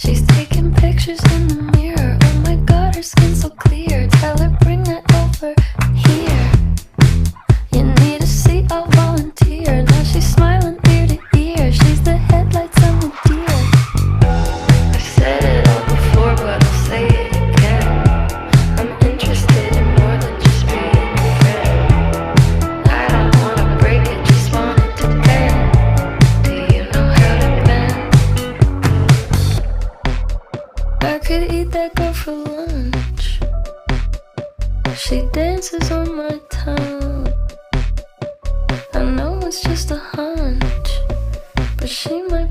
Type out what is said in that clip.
She's taking pictures in the mirror. Oh my god, her skin's so clear. Tell her bring that over here. You need a seat, I'll volunteer. Now she's smiling ear to ear. She's the headlights on the deer. I've said it all before, but I'll say it again. I'm interested in more than just being a friend. I don't wanna break it, just want it to bend. Do you know how to bend? I could eat that girl for lunch. She dances on my tongue. I know it's just a hunch, but she might